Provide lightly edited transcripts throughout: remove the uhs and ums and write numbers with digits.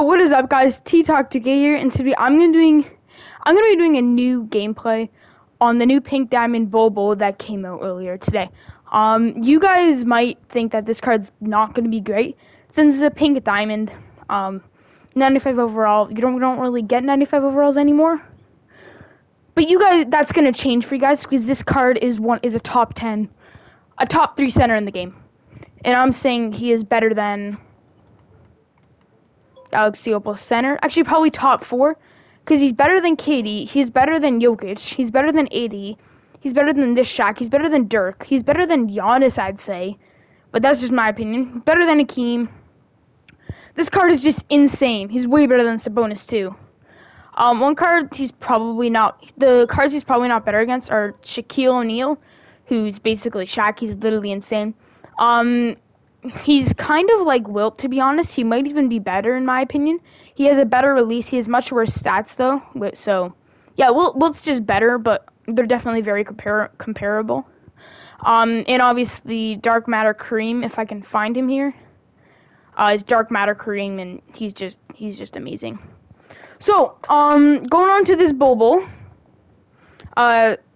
So what is up, guys? T-Talk2K here, and today I'm gonna be doing a new gameplay on the new Pink Diamond Bobo that came out earlier today. You guys might think that this card's not gonna be great since it's a Pink Diamond. 95 overall. We don't really get 95 overalls anymore. But you guys, that's gonna change for you guys because this card is a top 10, a top 3 center in the game, and I'm saying he is better than Galaxy Opal center. Actually, probably top 4, because he's better than KD, he's better than Jokic, he's better than AD, he's better than this Shaq, he's better than Dirk, he's better than Giannis, I'd say. But that's just my opinion. Better than Hakeem. This card is just insane. He's way better than Sabonis, too. One card the cards he's probably not better against are Shaquille O'Neal, who's basically Shaq. He's literally insane. He's kind of like Wilt, to be honest. He might even be better, in my opinion. He has a better release. He has much worse stats, though. So, yeah, Wilt's just better, but they're definitely very comparable. And obviously, Dark Matter Kareem, if I can find him here, is Dark Matter Kareem, and he's just amazing. So, going on to this Bobo.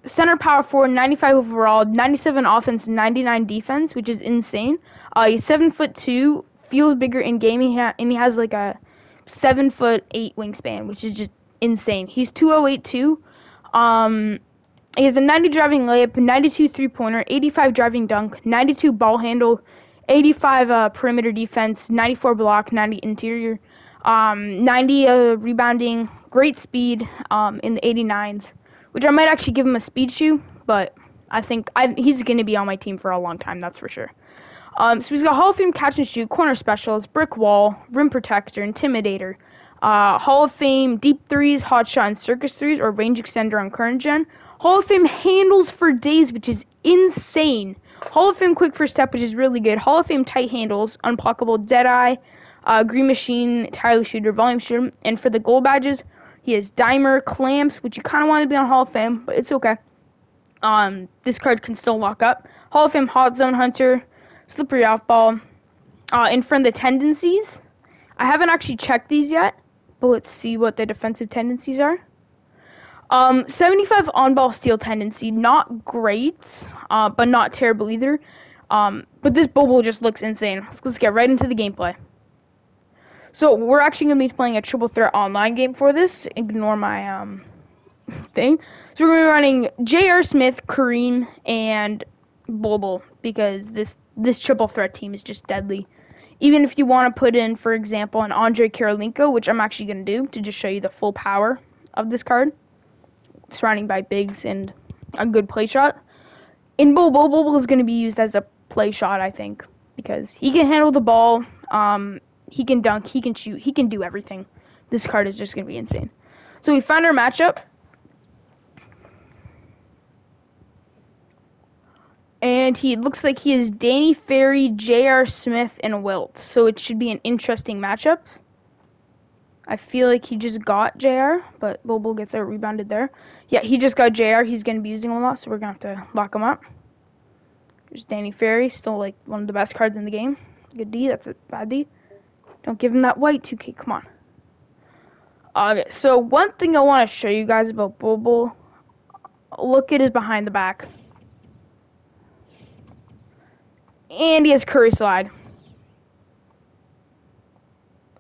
Center power forward, 95 overall, 97 offense, 99 defense, which is insane. He's 7'2", feels bigger in game, and he has like a 7'8" wingspan, which is just insane. He's 208 too. He has a 90 driving layup, 92 three-pointer, 85 driving dunk, 92 ball handle, 85 perimeter defense, 94 block, 90 interior, 90 rebounding, great speed in the 89s. Which I might actually give him a speed shoe, but I think he's going to be on my team for a long time, that's for sure. So he's got Hall of Fame catch and shoot, corner specialist, brick wall, rim protector, intimidator, Hall of Fame deep threes, hot shot, and circus threes, or range extender on current gen. Hall of Fame handles for days, which is insane. Hall of Fame quick first step, which is really good. Hall of Fame tight handles, unblockable, deadeye, green machine, entirely shooter, volume shooter, and for the gold badges, he has Dimer, Clamps, which you kind of want to be on Hall of Fame, but it's okay. This card can still lock up. Hall of Fame Hot Zone Hunter, Slippery Off Ball. And from the tendencies, I haven't actually checked these yet, but let's see what the defensive tendencies are. 75 on-ball steal tendency, not great, but not terrible either. But this Bobo just looks insane. Let's get right into the gameplay. So, we're actually going to be playing a triple threat online game for this. Ignore my, thing. So, we're going to be running J.R. Smith, Kareem, and Bobo, because this triple threat team is just deadly. Even if you want to put in, for example, an Andre Karolinko, which I'm actually going to do to just show you the full power of this card, surrounding by bigs and a good play shot. In Bobo is going to be used as a play shot, I think, because he can handle the ball, he can dunk, he can shoot, he can do everything. This card is just going to be insane. So we found our matchup. And he looks like he is Danny Ferry, J.R. Smith, and Wilt. So it should be an interesting matchup. I feel like he just got J.R., but Bobo gets out rebounded there. Yeah, he just got J.R. He's going to be using him a lot, so we're going to have to lock him up. There's Danny Ferry, still like one of the best cards in the game. Good D, that's a bad D. Don't give him that white 2K, come on. Okay, so one thing I want to show you guys about Bobo, look at his behind the back. And he has Curry Slide.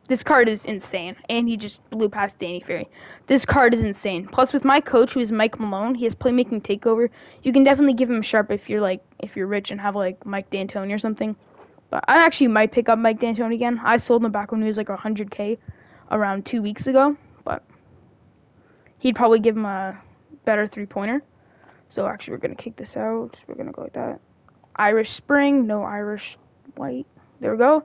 This card is insane, and he just blew past Danny Ferry. This card is insane. Plus, with my coach, who is Mike Malone, he has playmaking takeover. You can definitely give him a sharp if you're rich and have like Mike D'Antoni or something. But I actually might pick up Mike D'Antoni again. I sold him back when he was like 100K around 2 weeks ago, but he'd probably give him a better three-pointer. So actually, we're gonna kick this out. We're gonna go like that. Irish Spring, no Irish White. There we go.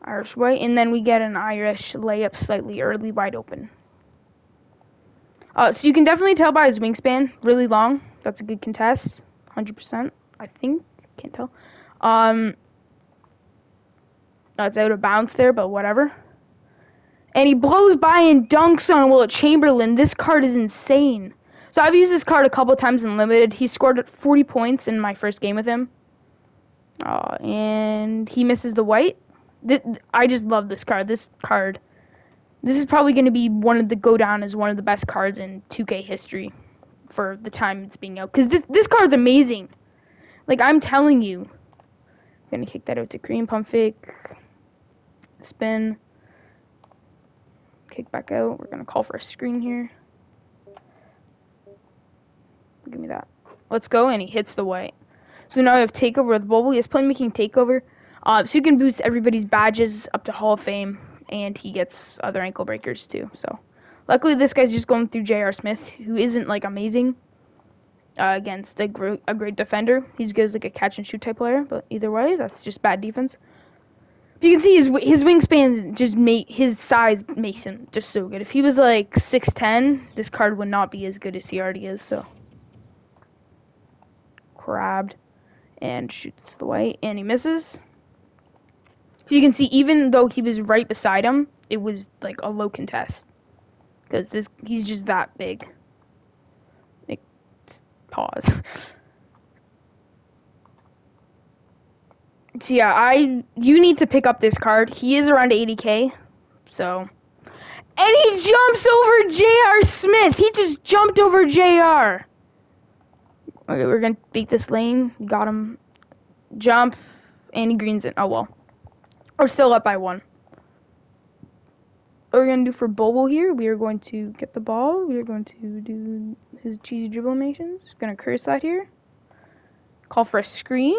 Irish White, and then we get an Irish layup slightly early, wide open. So you can definitely tell by his wingspan, really long. That's a good contest, 100%. I think, can't tell. It's out of bounds there, but whatever. And he blows by and dunks on Wilt Chamberlain. This card is insane. So I've used this card a couple times in Limited. He scored 40 points in my first game with him. And he misses the white. I just love this card. This card This is probably going to be go down as one of the best cards in 2K history for the time it's being out. Because this card's amazing. Like, I'm telling you. I'm going to kick that out to Cream Pump Fake. Spin. Kick back out. We're going to call for a screen here. Give me that. Let's go. And he hits the white. So now we have Takeover with Bobo. He has playmaking Takeover. So he can boost everybody's badges up to Hall of Fame. And he gets other ankle breakers too. So luckily this guy's just going through J.R. Smith, who isn't like amazing against a great defender. He's good as like a catch and shoot type player. But either way, that's just bad defense. You can see his wingspan just his size makes him just so good. If he was like 6'10", this card would not be as good as he already is. So grabbed and shoots the white and he misses. So you can see even though he was right beside him, it was like a low contest because he's just that big. Like, pause. So yeah, you need to pick up this card. He is around 80k, so. And he jumps over J.R. Smith. He just jumped over J.R. Okay, we're gonna beat this lane. We got him. Jump, and he greens it. Oh well. We're still up by 1. What we're gonna do for Bobo here, we are going to get the ball. We are going to do his cheesy dribble animations. Gonna curse that here. Call for a screen.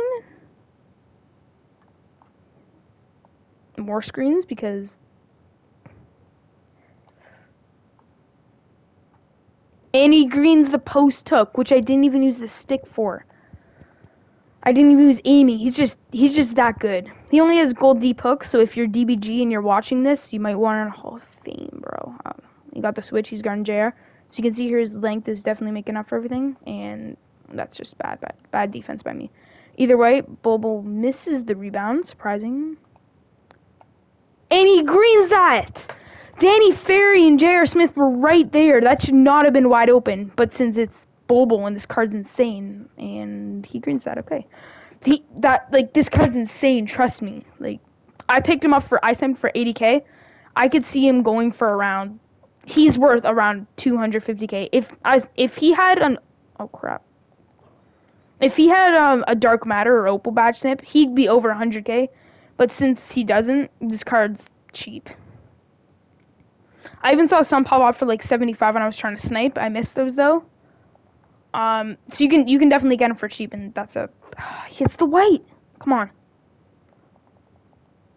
More screens because and he greens the post hook, which I didn't even use the stick for. I didn't even use aiming. He's just that good. He only has gold deep hooks, so if you're DBG and you're watching this, you might want a Hall of Fame, bro. He got the switch. He's guarding JR. So you can see here his length is definitely making up for everything, and that's just bad defense by me. Either way, Bobo misses the rebound. Surprising. And he greens that! Danny Ferry and J.R. Smith were right there. That should not have been wide open. But since it's Bobo and this card's insane, and he greens that, okay. This card's insane, trust me. Like, I picked him up I sent him for 80k. I could see him going for around, he's worth around 250k. If he had oh crap. If he had a Dark Matter or Opal badge snip, he'd be over 100k. But since he doesn't, this card's cheap. I even saw some pop up for like 75 when I was trying to snipe. I missed those though. So you can definitely get him for cheap, and that's he hits the white. Come on.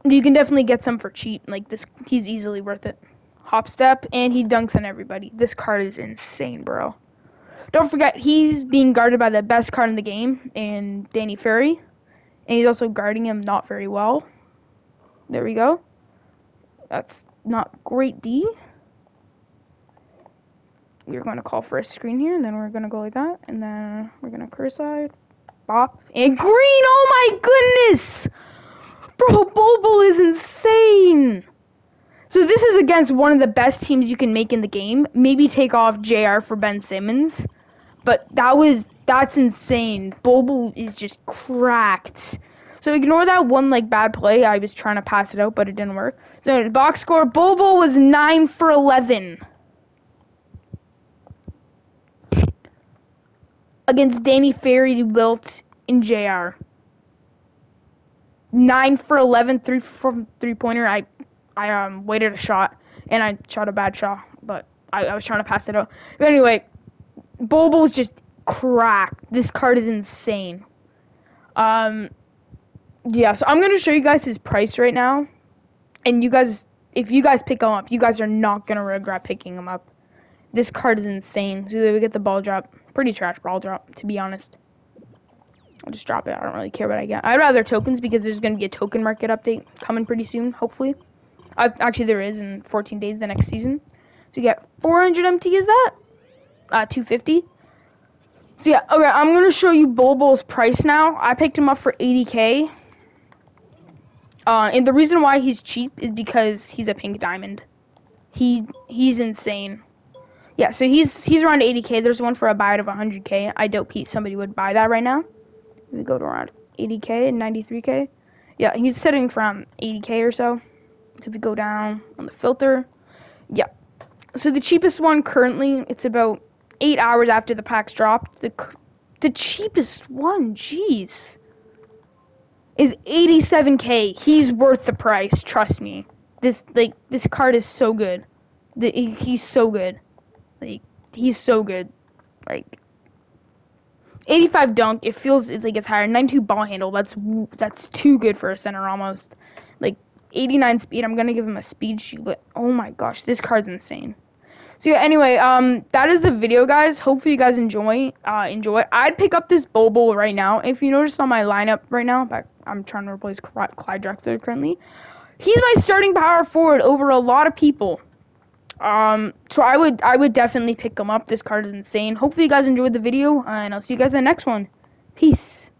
You can definitely get some for cheap. Like this, he's easily worth it. Hop step, and he dunks on everybody. This card is insane, bro. Don't forget, he's being guarded by the best card in the game, and Danny Ferry. And he's also guarding him not very well. There we go. That's not great D. We're going to call for a screen here, and then we're going to go like that. And then we're going to curse side. Bop. And green! Oh my goodness! Bro, Bobo is insane! So this is against one of the best teams you can make in the game. Maybe take off JR for Ben Simmons. But that's insane. Bobo is just cracked. So ignore that one bad play. I was trying to pass it out, but it didn't work. So box score, Bobo was 9 for 11. Against Danny Ferry, Wilt, and JR. 9 for 11, 3 from three-pointer. I waited a shot, and I shot a bad shot, but I was trying to pass it out. But anyway, Bobo's just cracked. This card is insane. Yeah, so I'm going to show you guys his price right now. And you guys, if you guys pick him up, you guys are not going to regret picking him up. This card is insane. So we get the ball drop. Pretty trash ball drop, to be honest. I'll just drop it. I don't really care what I get. I'd rather tokens because there's going to be a token market update coming pretty soon, hopefully. Actually, there is in 14 days the next season. So we get 400 MT, is that? 250. So yeah, okay, I'm going to show you Bobo's price now. I picked him up for 80k. And the reason why he's cheap is because he's a pink diamond. He's insane. Yeah, so he's around 80k. There's one for a buy out of 100k. I doubt somebody would buy that right now. We go to around 80k and 93k. Yeah, he's sitting from 80k or so. So if we go down on the filter, Yeah. So the cheapest one currently, it's about 8 hours after the packs dropped. The cheapest one, jeez, is 87K. He's worth the price, trust me. This card is so good. He's so good. Like, he's so good. Like, 85 dunk, it feels like it's higher. 92 ball handle, that's too good for a center almost. Like, 89 speed, I'm gonna give him a speed shoe, but oh my gosh, this card's insane. So yeah, anyway, that is the video, guys. Hopefully you guys enjoy it. I'd pick up this Bobo right now. If you noticed on my lineup right now, I'm trying to replace Clyde Drexler currently. He's my starting power forward over a lot of people. So I would definitely pick him up. This card is insane. Hopefully you guys enjoyed the video, and I'll see you guys in the next one. Peace.